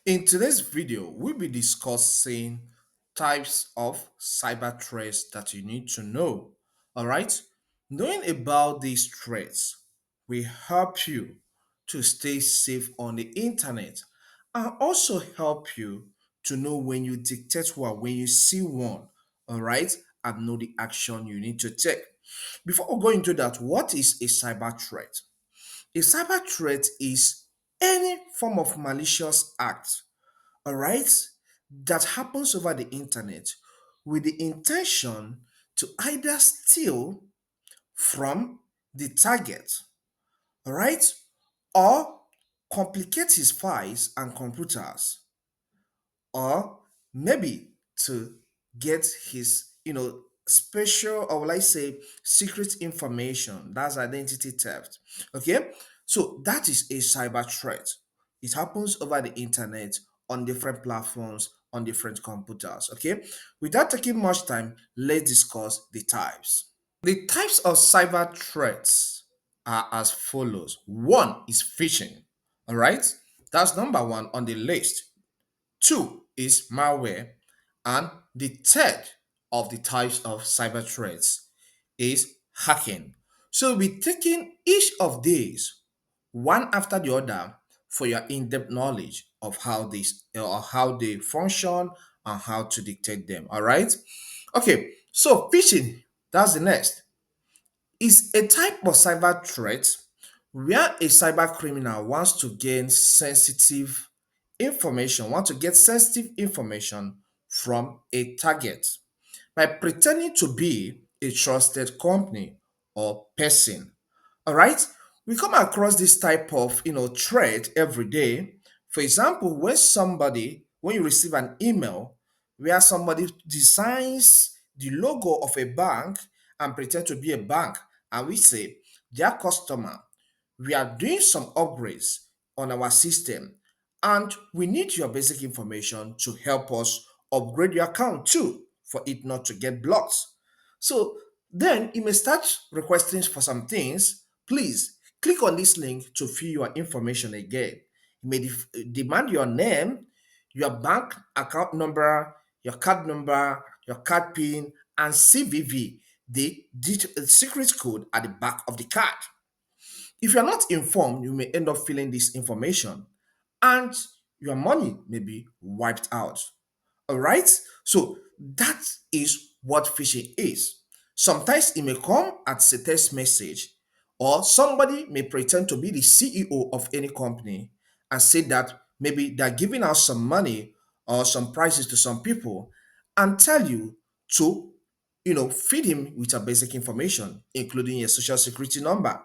In today's video, we'll be discussing types of cyber threats that you need to know. All right? Knowing about these threats will help you to stay safe on the internet and also help you to know when you detect one, when you see one, all right, and know the action you need to take. Before we go into that, what is a cyber threat? A cyber threat is any form of malicious act, all right, that happens over the internet with the intention to either steal from the target, all right, or complicate his files and computers, or maybe to get his special, or will I say secret information. That's identity theft. Okay, so that is a cyber threat. It happens over the internet, on different platforms, on different computers. Okay, without taking much time, let's discuss the types. The types of cyber threats are as follows. One is phishing. All right, that's number one on the list. Two is malware. And the third of the types of cyber threats is hacking. So we'll be taking each of these one after the other for your in-depth knowledge of how these or how they function and how to detect them. All right. Okay. So phishing, that's the next, is a type of cyber threat where a cyber criminal wants to gain sensitive information, want to get sensitive information from a target by pretending to be a trusted company or person. All right, we come across this type of threat every day. For example, when you receive an email where somebody designs the logo of a bank and pretend to be a bank, and we say, dear customer, we are doing some upgrades on our system and we need your basic information to help us upgrade your account too for it not to get blocked. So then you may start requesting for some things. Please click on this link to fill your information again. You may demand your name, your bank account number, your card number, your card PIN, and CVV, the secret code at the back of the card. If you're not informed, you may end up filling this information and your money may be wiped out. All right? So that is what phishing is. Sometimes it may come as a text message, or somebody may pretend to be the CEO of any company and say that maybe they're giving out some money or some prizes to some people and tell you to, feed him with your basic information, including your social security number.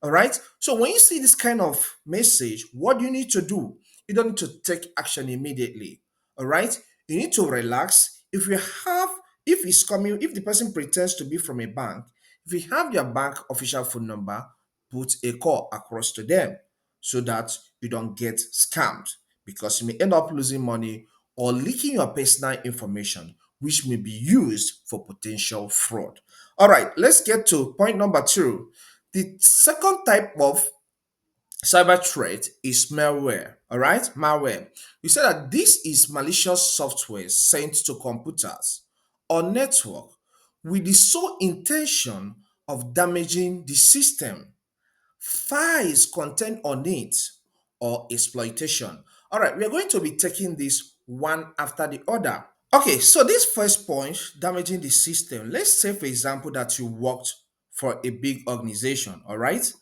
All right. So when you see this kind of message, what do you need to do? You don't need to take action immediately. All right. You need to relax. If the person pretends to be from a bank, if you have their bank official phone number, put a call across to them so that you don't get scammed, because you may end up losing money or leaking your personal information, which may be used for potential fraud. All right, let's get to point number two. The second type of cyber threat is malware. All right, malware. We said that this is malicious software sent to computers or network with the sole intention of damaging the system, files content on it, or exploitation. All right, we are going to be taking this one after the other. Okay, so this first point, damaging the system. Let's say, for example, that you worked for a big organization, all right?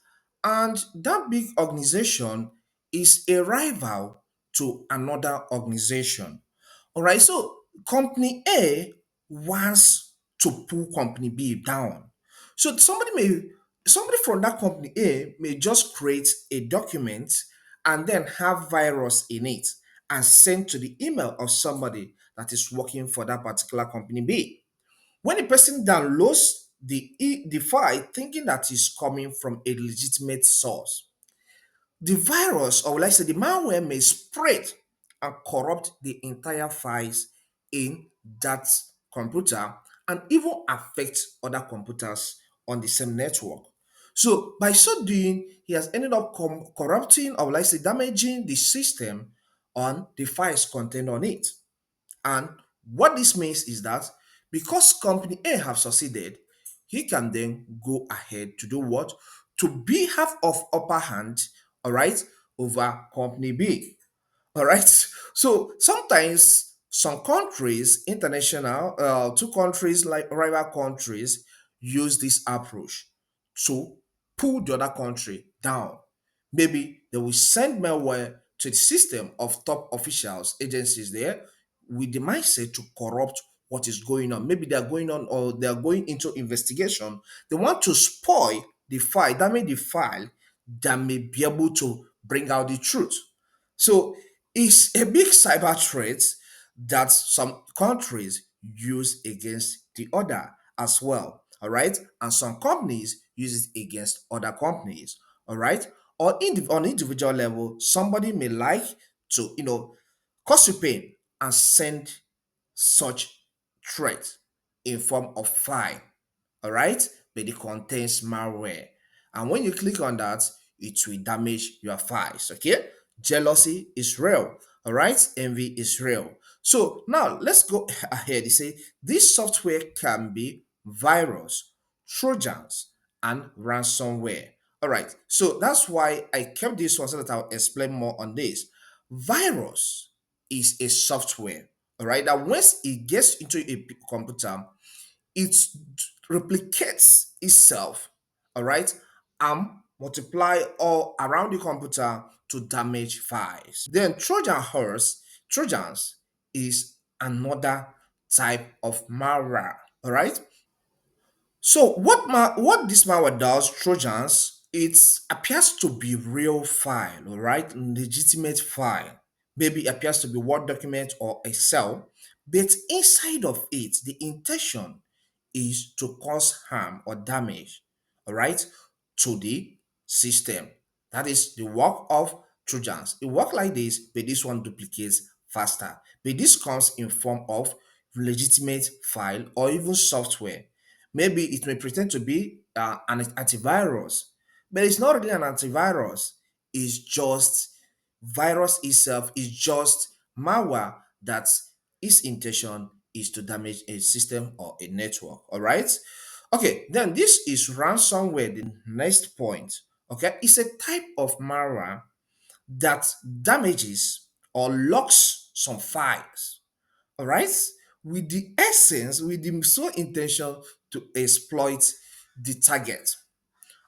And that big organization is a rival to another organization. All right, so company A wants to pull company B down. So somebody from that company A may just create a document and then have virus in it and send to the email of somebody that is working for that particular company B. When a person downloads the file thinking that is coming from a legitimate source, the virus, or will I say the malware, may spread and corrupt the entire files in that computer and even affect other computers on the same network. So by so doing, he has ended up corrupting, or will I say damaging the system on the files contained on it. And what this means is that because company A have succeeded, he can then go ahead to do what? To be have of upper hand, all right, over company B. All right. So sometimes some countries, international, two countries like rival countries, use this approach to pull the other country down. Maybe they will send malware to the system of top officials, agencies there, with the mindset to corrupt what is going on. Maybe they are going on or they are going into investigation. They want to spoil the file, damage the file that may be able to bring out the truth. So it's a big cyber threat that some countries use against the other as well. All right. And some companies use it against other companies. All right. Or on individual level, somebody may like to, cause you pain and send such threat in form of file, all right, but it contains malware. And when you click on that, it will damage your files. Okay, jealousy is real, all right, envy is real. So now let's go ahead. You say this software can be virus, trojans, and ransomware. All right, so that's why I kept this one so that I'll explain more on this. Virus is a software, all right, that once it gets into a computer, it replicates itself, all right, and multiply all around the computer to damage files. Then Trojans is another type of malware, all right. So what this malware does, Trojans, it appears to be real file, all right, legitimate file. Maybe it appears to be Word document or Excel, but inside of it, the intention is to cause harm or damage, all right, to the system. That is the work of Trojans. It works like this, but this one duplicates faster. But this comes in form of legitimate file or even software. Maybe it may pretend to be an antivirus, but it's not really an antivirus. It's just virus itself is just malware that its intention is to damage a system or a network. All right. Okay. Then this is ransomware. The next point. Okay, it's a type of malware that damages or locks some files, all right, with the essence, with the sole intention to exploit the target.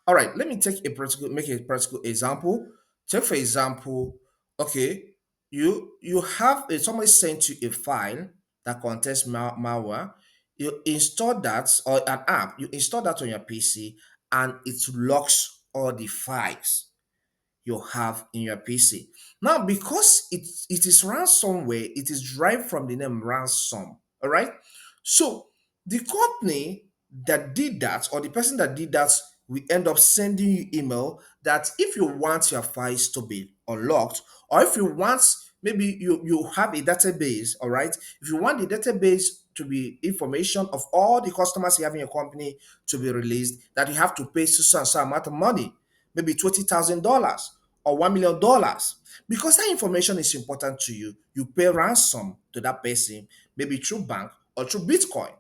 All right, let me make a practical example. Take for example, okay, you have somebody sent you a file that contains malware. You install that or an app. You install that on your PC, and it locks all the files you have in your PC. Now, because it is ransomware, it is derived from the name ransom. All right. So the company that did that, or the person that did that, will end up sending you email that if you want your files to be unlocked, or if you want, maybe you have a database, all right. If you want the database to be information of all the customers you have in your company to be released, that you have to pay so amount of money, maybe $20,000 or $1 million. Because that information is important to you, you pay ransom to that person, maybe through bank or through Bitcoin,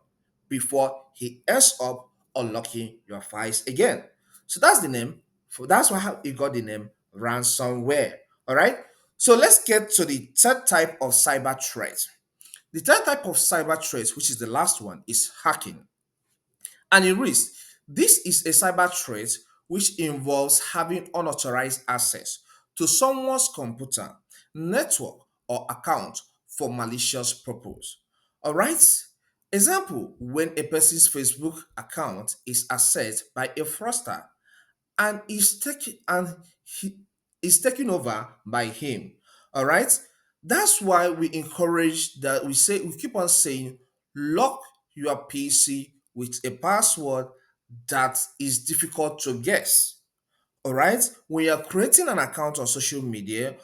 before he ends up unlocking your files again. So that's the name. That's why he got the name ransomware. All right. So let's get to the third type of cyber threat. The third type of cyber threat, which is the last one, is hacking. And in risk, this is a cyber threat which involves having unauthorized access to someone's computer, network, or account for malicious purpose. All right? Example, when a person's Facebook account is accessed by a fraudster and he is taken over by him. All right. That's why we encourage that we keep on saying lock your PC with a password that is difficult to guess. All right. When you're creating an account on social media,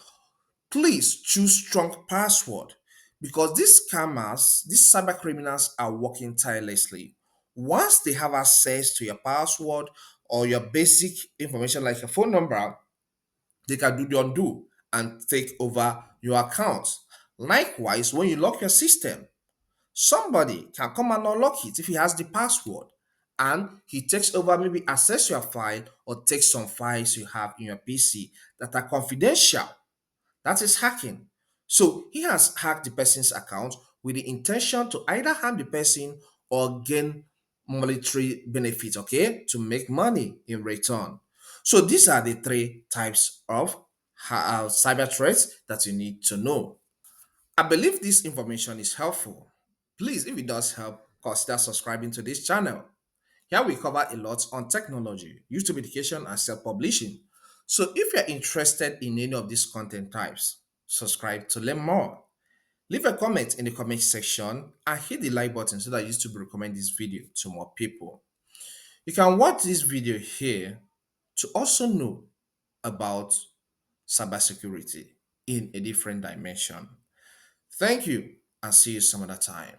please choose strong password because these cyber criminals are working tirelessly. Once they have access to your password or your basic information like your phone number, they can do the undo and take over your account. Likewise, when you lock your system, somebody can come and unlock it if he has the password and he takes over, maybe access your file or take some files you have in your PC that are confidential. That is hacking. So he has hacked the person's account with the intention to either harm the person or gain monetary benefit, okay, to make money in return. So these are the three types of cyber threats that you need to know. I believe this information is helpful. Please, if it does help, consider subscribing to this channel. Here we cover a lot on technology, YouTube education, and self-publishing. So if you're interested in any of these content types, subscribe to learn more. Leave a comment in the comment section and hit the like button so that YouTube will recommend this video to more people. You can watch this video here to also know about cybersecurity in a different dimension. Thank you and see you some other time.